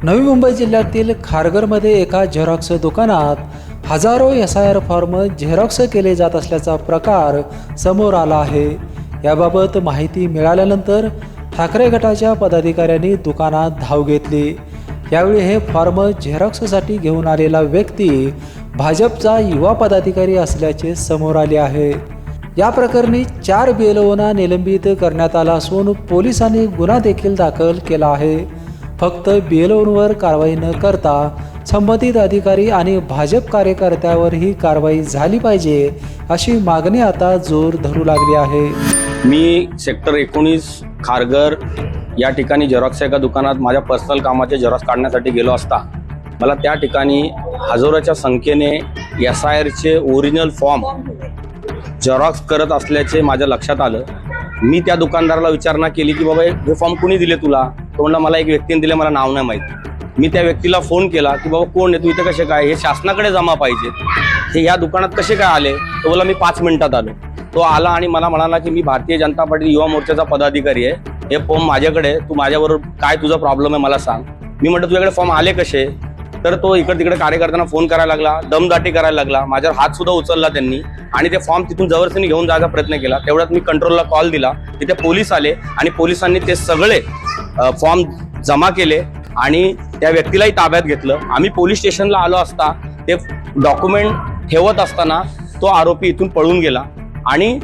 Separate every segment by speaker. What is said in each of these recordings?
Speaker 1: नवी मुंबई जिल्ह्यातील खारघरमध्ये एका झेरॉक्स दुकानात हजारो SIR फॉर्म झेरॉक्स केले जात असल्याचा प्रकार समोर आला आहे। याबाबत माहिती मिळाल्यानंतर ठाकरे गटाच्या पदाधिकाऱ्यांनी दुकानात धाव घेतली। यावेळी हे फॉर्म झेरॉक्ससाठी घेऊन आलेला व्यक्ती भाजपचा युवा पदाधिकारी असल्याचे समोर आले आहे। या प्रकरणी 4 BLOंना निलंबित करण्यात आला असून पोलिसांनी गुन्हा देखील दाखल केला आहे। फक्त BLOंवर कारवाई न करता संबंधित अधिकारी आणि भाजप कार्यकर्त्यावरही कारवाई झाली पाहिजे अशी मागणी आता जोर धरू लागली आहे।
Speaker 2: मी सेक्टर 19 खारघर या ठिकाणी झेरॉक्स एका दुकानात माझ्या पर्सनल कामाचे झेरॉक्स काढण्यासाठी गेलो असता मला त्या ठिकाणी हजारोच्या संख्येने SIRचे ओरिजिनल फॉर्म झेरॉक्स करत असल्याचे माझ्या लक्षात आलं। मी त्या दुकानदाराला विचारणा केली की बाबा हे फॉर्म कोणी दिले तुला? तो म्हणला मला एक व्यक्तीने दिले, मला नाव नाही माहिती। मी त्या व्यक्तीला फोन केला की बाबा कोण आहे तू, इथे कसे काय, हे शासनाकडे जमा पाहिजे, हे या दुकानात कसे काय आले? तो बोला मी 5 मिनिटात आलो। तो आला आणि मला म्हणाला की मी भारतीय जनता पार्टी युवा मोर्चाचा पदाधिकारी आहे, हे फॉर्म माझ्याकडे, तू माझ्याबरोबर काय तुझा प्रॉब्लेम आहे मला सांग। मी म्हटलं तुझ्याकडे फॉर्म आले कसे? तर तो इकडे तिकडे कार्यकर्त्यांना फोन करायला लागला, दमदाटी करायला लागला, माझ्यावर हात सुद्धा उचलला त्यांनी आणि ते फॉर्म तिथून जबरदस्तीने घेऊन जायचा प्रयत्न केला। तेवढ्यात मी कंट्रोलला कॉल दिला, तिथे पोलीस आले आणि पोलिसांनी ते सगळे फॉर्म जमा केले आणि त्या व्यक्तीलाही ताब्यात घेतलं। आम्ही पोलीस स्टेशनला आलो असता ते डॉक्युमेंट ठेवत असताना तो आरोपी इथून पळून गेला आणि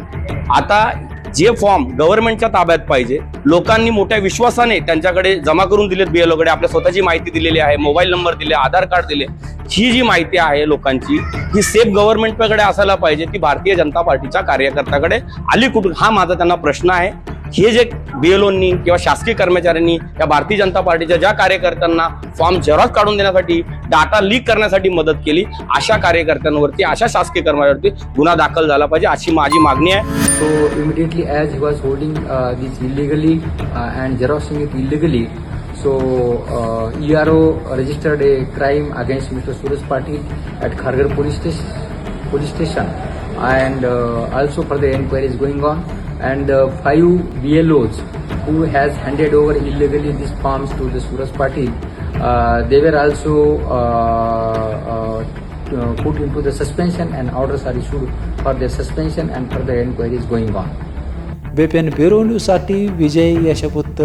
Speaker 2: आता जे फॉर्म गव्हर्नमेंटच्या ताब्यात पाहिजे, लोकांनी मोठ्या विश्वासाने त्यांच्याकडे जमा करून दिलेत, BLOकडे आपल्या स्वतःची माहिती दिलेली आहे, मोबाईल नंबर दिले, आधार कार्ड दिले, ही जी माहिती आहे लोकांची ही सेफ गव्हर्नमेंटकडे असायला पाहिजे, ती भारतीय जनता पार्टीच्या कार्यकर्त्याकडे आली कुठून? हा माझा त्यांना प्रश्न आहे। हे जे BLOंनी किंवा शासकीय कर्मचाऱ्यांनी या भारतीय जनता पार्टीच्या ज्या कार्यकर्त्यांना फॉर्म झेरॉक्स काढून देण्यासाठी, डाटा लीक करण्यासाठी मदत केली, अशा कार्यकर्त्यांवरती, अशा शासकीय कर्मचाऱ्यांवरती गुन्हा दाखल झाला पाहिजे अशी माझी मागणी आहे।
Speaker 3: So immediately as he was holding this illegally and xeroxing it illegally, so ERO registered a crime against Mr. Suraj Patil at Kharghar police station and also further inquiry is going on, and 5 BLOs who has handed over illegally these forms to the Suraj Patil, they were also put into the suspension and orders are issued for their suspension and further inquiry is going on.
Speaker 1: BPN bureau न्यूजसाठी विजय यशपुत्र।